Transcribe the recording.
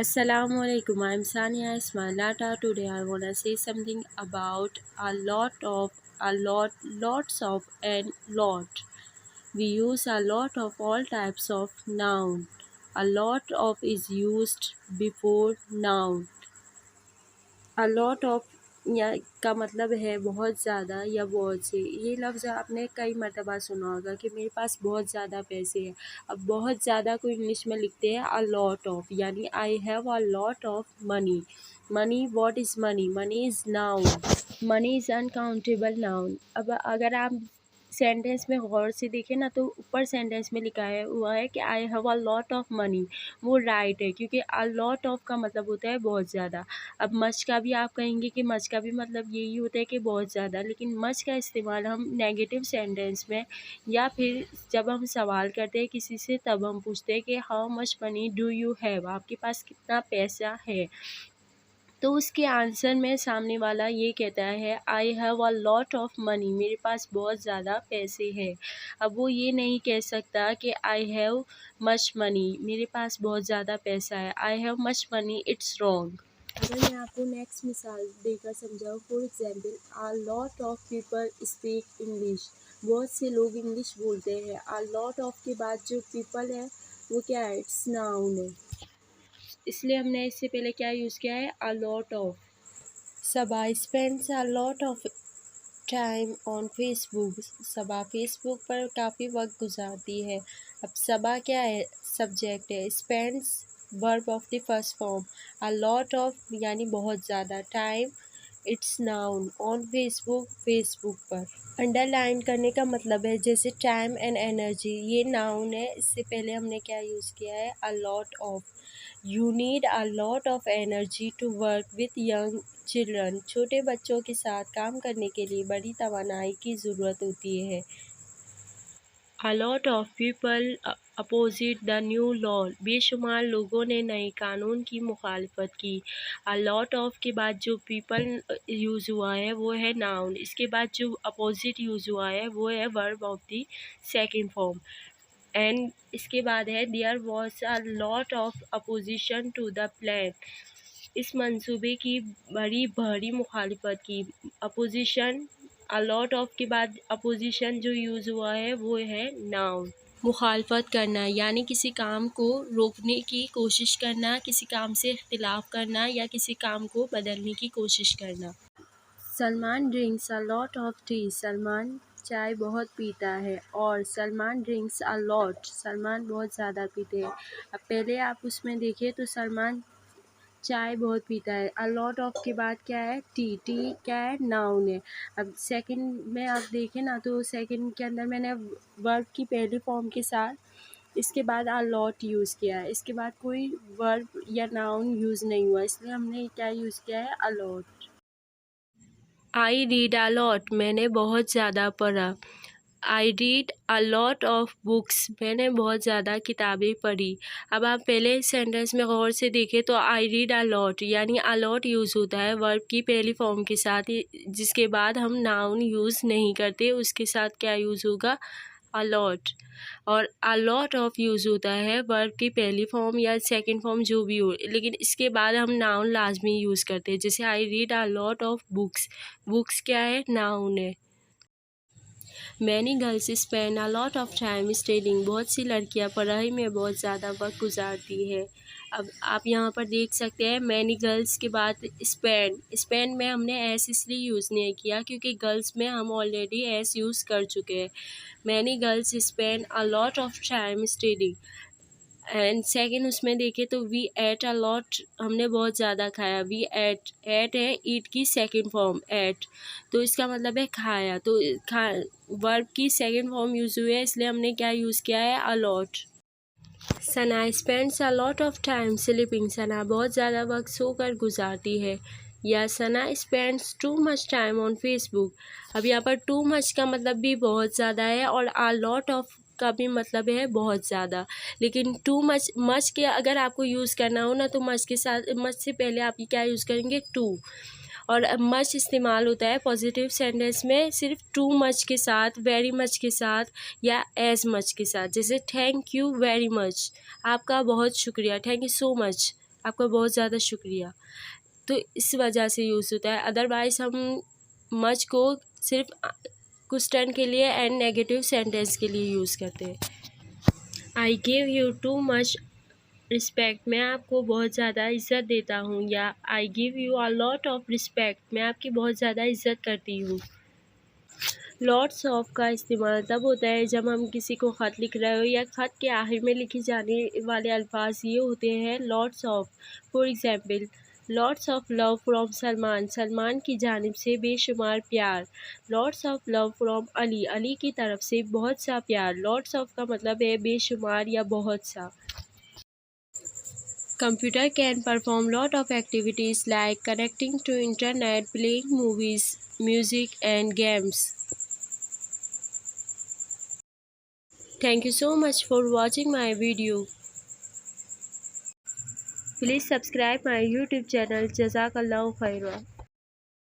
Assalamualaikum. I'm Sania Ismailata. Today I wanna say something about lots of, and lot. We use a lot of all types of noun. A lot of is used before noun. A lot of या का मतलब है बहुत ज़्यादा या बहुत से। ये लफ्ज़ आपने कई मरतबा सुना होगा कि मेरे पास बहुत ज़्यादा पैसे हैं। अब बहुत ज़्यादा को इंग्लिश में लिखते हैं अ लॉट ऑफ, यानी I have a lot of money. Money, what is money? Money is noun. Money is uncountable noun. अब अगर आप सेंटेंस में गौर से देखें ना, तो ऊपर सेंटेंस में लिखा है हुआ है कि I have a lot of money. वो राइट है, क्योंकि अ लॉट ऑफ का मतलब होता है बहुत ज़्यादा। अब मच का भी आप कहेंगे कि मच का भी मतलब यही होता है कि बहुत ज़्यादा, लेकिन मच का इस्तेमाल हम नेगेटिव सेंटेंस में या फिर जब हम सवाल करते हैं किसी से, तब हम पूछते हैं कि how much money do you have? आपके पास कितना पैसा है? तो उसके आंसर में सामने वाला ये कहता है I have a lot of money, मेरे पास बहुत ज़्यादा पैसे हैं। अब वो ये नहीं कह सकता कि आई हैव मच मनी, मेरे पास बहुत ज़्यादा पैसा है। I have much money, it's wrong. अगर मैं आपको नेक्स्ट मिसाल देकर समझाऊँ, for example a lot of people speak English. बहुत से लोग इंग्लिश बोलते हैं। अ लॉट ऑफ के बाद जो पीपल है वो क्या है? इट्स नाउन है, इसलिए हमने इससे पहले क्या यूज़ किया है? A lot of. Saba spends a lot of time on Facebook. Saba Facebook पर काफ़ी वक्त गुजारती है। अब सबा क्या है? सब्जेक्ट है। Spends verb of the first form. A lot of यानी बहुत ज़्यादा। Time it's noun. On Facebook, Facebook पर। अंडरलाइन करने का मतलब है जैसे टाइम एंड एनर्जी, ये नाउन है। इससे पहले हमने क्या यूज़ किया है? A lot of. You need a lot of energy to work with young children. छोटे बच्चों के साथ काम करने के लिए बड़ी तवानाई की ज़रूरत होती है। A lot of people opposite the new law. बेशुमार लोगों ने नए कानून की मुखालफत की। अ लॉट ऑफ के बाद जो पीपल यूज़ हुआ है वो है नाउन। इसके बाद जो अपोजिट यूज़ हुआ है वो है verb of the second form. And इसके बाद है there was a lot of opposition to the plan. इस मंसूबे की बड़ी भारी मुखालफत की। अपोजिशन, अ लॉट ऑफ के बाद अपोजिशन जो यूज़ हुआ है वो है नाउन। मुखालफत करना यानी किसी काम को रोकने की कोशिश करना, किसी काम से इख्तिलाफ करना या किसी काम को बदलने की कोशिश करना। Salman drinks a lot of T. Salman चाय बहुत पीता है। और Salman drinks a lot, Salman बहुत ज़्यादा पीते हैं। अब पहले आप उसमें देखिए तो सलमान चाय बहुत पीता है। अ लॉट ऑफ के बाद क्या है? टी। टी क्या है? नाउन है। अब सेकंड में आप देखें ना, तो सेकंड के अंदर मैंने वर्ब की पहली फॉर्म के साथ इसके बाद अ लॉट यूज़ किया है। इसके बाद कोई वर्ब या नाउन यूज़ नहीं हुआ, इसलिए हमने क्या यूज़ किया है? A lot. I read a lot, मैंने बहुत ज़्यादा पढ़ा। I read a lot of books, मैंने बहुत ज़्यादा किताबें पढ़ी। अब आप पहले सेंटेंस में गौर से देखें तो आई रीड अ लॉट यानी अ लॉट यूज़ होता है वर्ब की पहली फॉर्म के साथ, जिसके बाद हम नाउन यूज़ नहीं करते। उसके साथ क्या यूज़ होगा? A lot. और अ लॉट ऑफ यूज़ होता है वर्ब की पहली फॉर्म या सेकंड फॉर्म जो भी हो, लेकिन इसके बाद हम नाउन लाजमी यूज़ करते हैं। जैसे I read a lot of books. Books क्या है? नाउन है। Many girls spend a lot of time studying, बहुत सी लड़कियां पढ़ाई में बहुत ज़्यादा वक्त गुजारती है। अब आप यहाँ पर देख सकते हैं मैनी गर्ल्स के बाद स्पेंड। स्पेंड में हमने एस इसलिए यूज़ नहीं किया क्योंकि गर्ल्स में हम ऑलरेडी एस यूज़ कर चुके हैं। Many girls spend a lot of time studying. And second उसमें देखें तो वी एट अ लॉट, हमने बहुत ज़्यादा खाया। वी एट, एट है ईट की सेकेंड फॉर्म एट, तो इसका मतलब है खाया। तो खा वर्ब की सेकेंड फॉर्म यूज़ हुई है, इसलिए हमने क्या यूज़ किया है? A lot. Sana spends a lot of time sleeping, Sana बहुत ज़्यादा वक्त सोकर गुजारती है। या Sana spends too much time on Facebook. अब यहाँ पर टू मच का मतलब भी बहुत ज़्यादा है और अ लॉट ऑफ का भी मतलब है बहुत ज़्यादा। लेकिन टू मच, मच के अगर आपको यूज़ करना हो ना, तो मच के साथ, मच से पहले आप क्या यूज़ करेंगे? टू। और मच इस्तेमाल होता है पॉजिटिव सेंटेंस में सिर्फ टू मच के साथ, वेरी मच के साथ या एज मच के साथ। जैसे थैंक यू वेरी मच, आपका बहुत शुक्रिया, थैंक यू सो मच। आपका बहुत ज़्यादा शुक्रिया। तो इस वजह से यूज़ होता है, अदरवाइज़ हम मच को सिर्फ क्वेश्चन के लिए एंड नेगेटिव सेंटेंस के लिए यूज़ करते हैं। I give you too much respect, मैं आपको बहुत ज़्यादा इज़्ज़त देता हूँ, या I give you a lot of respect, मैं आपकी बहुत ज़्यादा इज़्ज़त करती हूँ। लॉट्स ऑफ का इस्तेमाल तब होता है जब हम किसी को ख़त लिख रहे हो या ख़त के आखिर में लिखे जाने वाले अल्फाज ये होते हैं lots of. For example, lots of love from Salman, Salman की जानिब से बेशुमार प्यार। Lots of love from Ali, Ali की तरफ से बहुत सा प्यार। लॉट्स ऑफ का मतलब है बेशुमार या बहुत सा। Computer can perform lot of activities like connecting to internet, playing movies, music and games. Thank you so much for watching my video. Please subscribe my YouTube channel. Jazakallahu khairan.